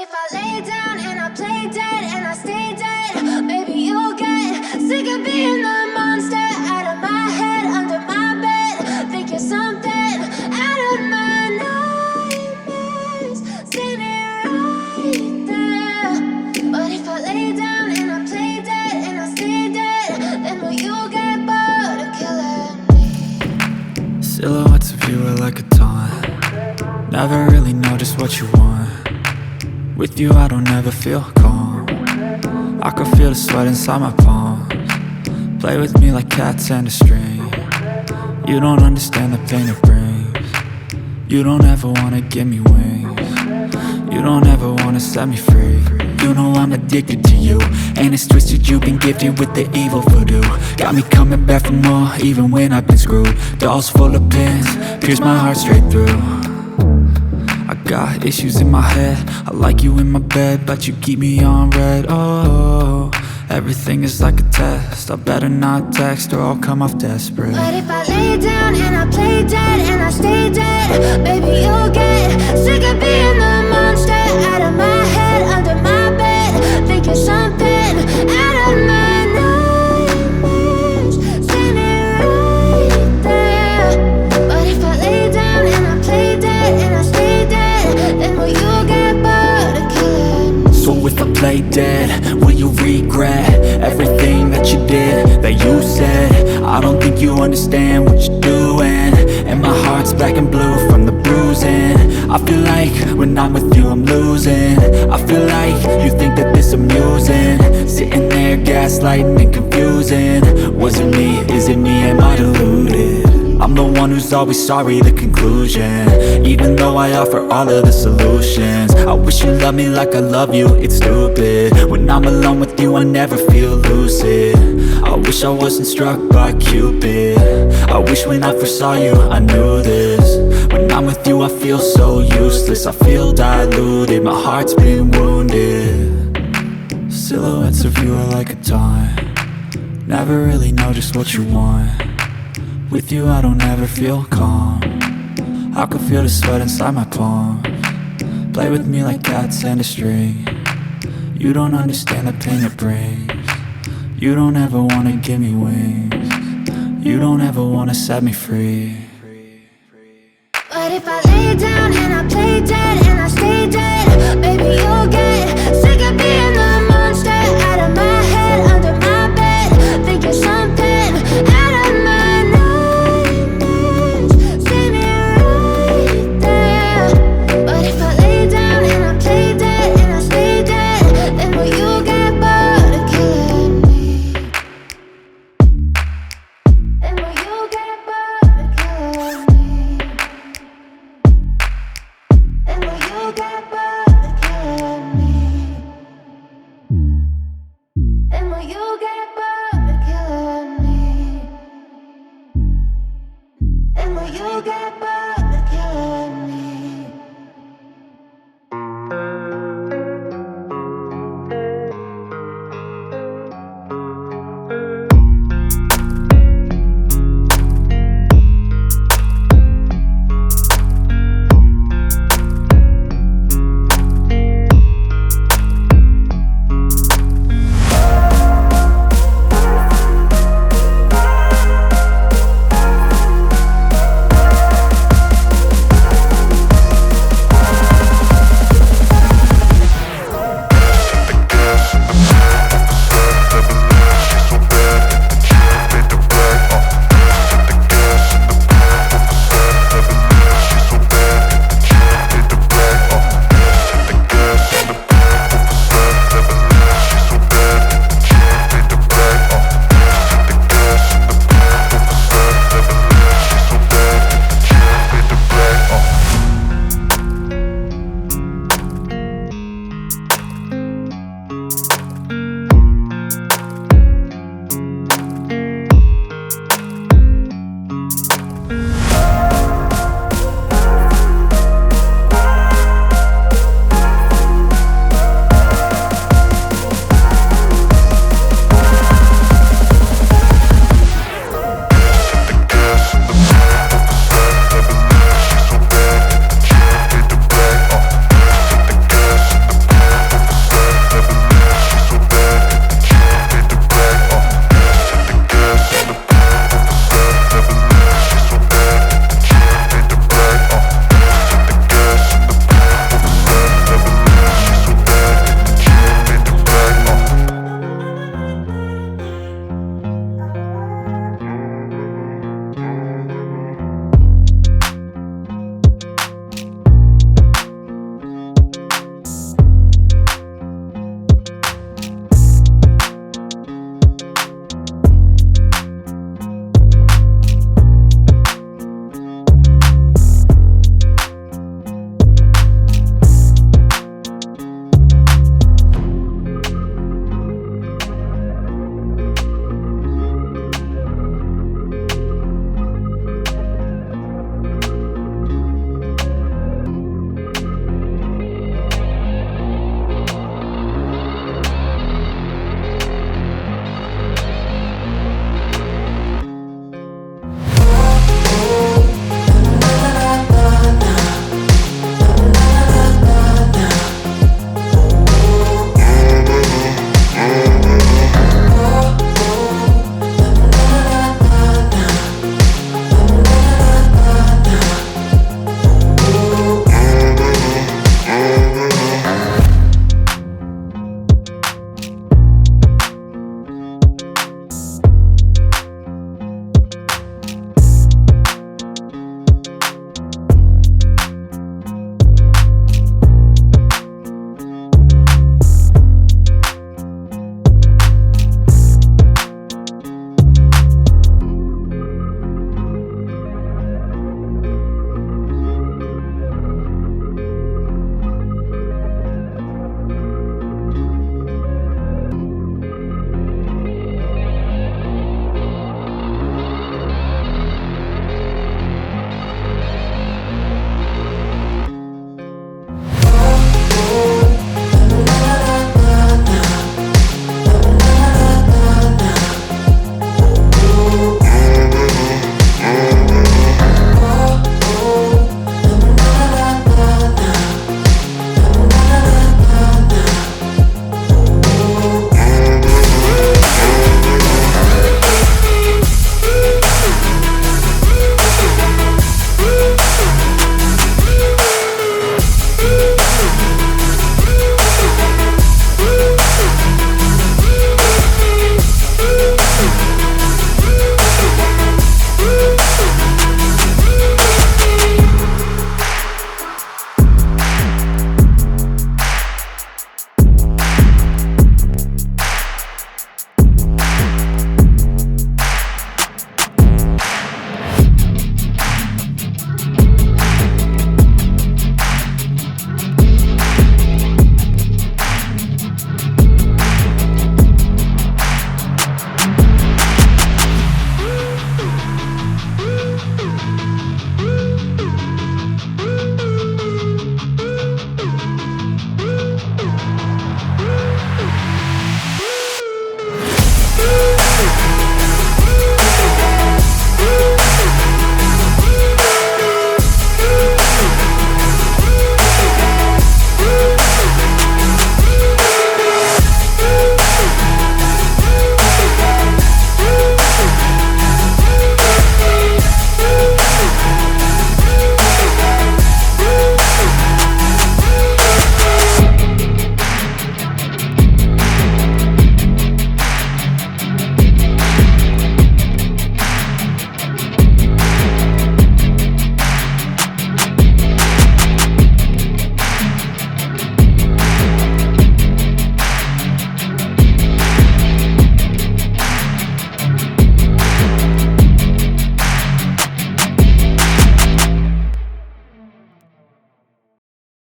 if I lay down and I play dead and I stay dead, maybe you'll get sick of being the monster out of my head, under my bed. Think you're something out of my nightmares, standing right there. But if I lay down and I play dead and I stay dead, then will you get bored of killing me? Silhouettes of you are like a taunt. Never really know just what you want. With you I don't ever feel calm. I can feel the sweat inside my palms. Play with me like cats and a string. You don't understand the pain it brings. You don't ever wanna give me wings. You don't ever wanna set me free. You know I'm addicted to you, and it's twisted, you've been gifted with the evil voodoo. Got me coming back for more, even when I've been screwed. Dolls full of pins, pierce my heart straight through. I got issues in my head, I like you in my bed, but you keep me on red. Oh, everything is like a test, I better not text or I'll come off desperate. But if I lay down and I play dead and I stay dead, baby you'll get sick of being the monster out of my head, under my bed. Think you're something out of my nightmares, standing right there. But if I lay down and I play dead and I stay dead, then will you get bored of killing me? So if I play dead, will you regret everything that you did, that you said? I don't think you understand what you're doing, and my heart's black and blue from the bruising. I feel like when I'm with you I'm losing. I feel like you think that this amusing, sitting there gaslighting and confusing. Was it me? Is it me? Am I deluded? I'm the one who's always sorry, the conclusion, even though I offer all of the solutions. I wish you loved me like I love you, it's stupid. When I'm alone with you I never feel lucid. I wish I wasn't struck by Cupid. I wish when I first saw you I knew this. When I'm with you I feel so useless, I feel diluted, my heart's been wounded. Silhouettes of you are like a taunt. Never really know just what you want. With you I don't ever feel calm. I can feel the sweat inside my palms. Play with me like cats and a string. You don't understand the pain it brings. You don't ever wanna give me wings. You don't ever wanna set me free. But if I lay down and I play dead and I stay dead,